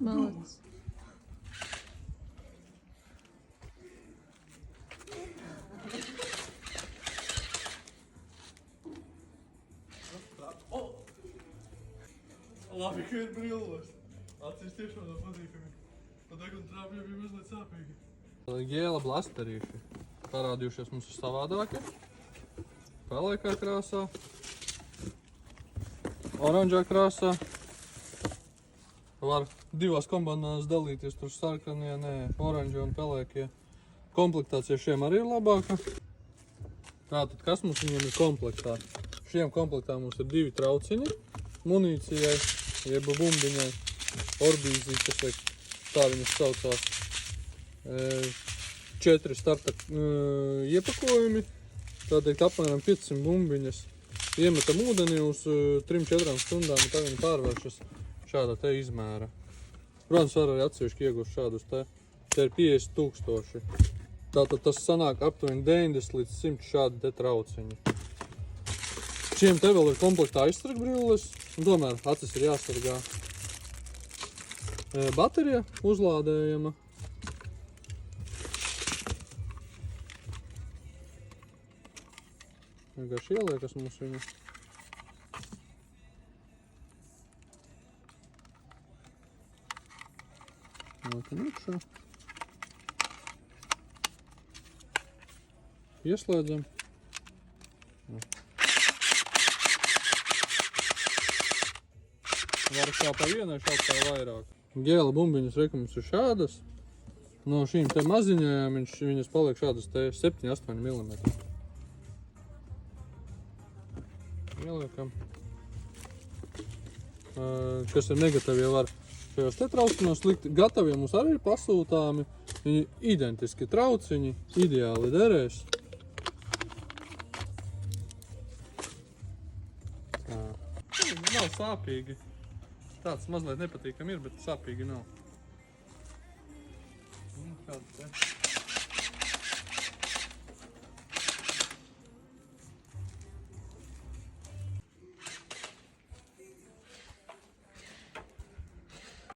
Malacis. Labi, ka ir brilles. Acis tiešām nav patīkami. Tad deguna trāpja bija mazliet sāpīgi. Gēla blasterīši parādījušies mums savādāki. Pelēkā krāsā. Oranžā krāsā. Var divās kombinās dalīties, tur sarkanie, oranži un pelēkie. Komplektācija šiem arī ir labāka. Tātad, kas mums viņiem ir komplektā? Šiem komplektā mums ir 2 trauciņi munīcijai, jeb bumbiņai, orbīzītes, tā viņas saucās. 4 starta iepakojumi, tā teikt apmēram 500 bumbiņas. Iemetam ūdeni uz 3-4 stundām, un tā viņi pārvēršas šādā te izmēra. Protams, var arī atsevišķi iegūst šādus te. Te ir 50 000. Tātad tas sanāk aptuveni 90 līdz 100 šādi te trauciņi. Šiem te vēl ir komplektā aizsargbrilles, un tomēr acis ir jāsargā. Baterija uzlādējama. Vienkārši ieliekas mums viņa. Liekam iekšā. Ieslēdzam. Var kā pa vienai, šāds kā vairāk. Gēla bumbiņas rekums ir šādas. No šīm te maziņajām viņas paliek šādas te 7-8 mm. Ieliekam. Kas ir negatīvi, ja var šajos te trauciņos likt. Gatavie mums arī ir pasūtāmi. Viņi identiski trauciņi, ideāli derēs. Nav sāpīgi. Tāds mazliet nepatīkami ir, bet sāpīgi nav. Kāda te?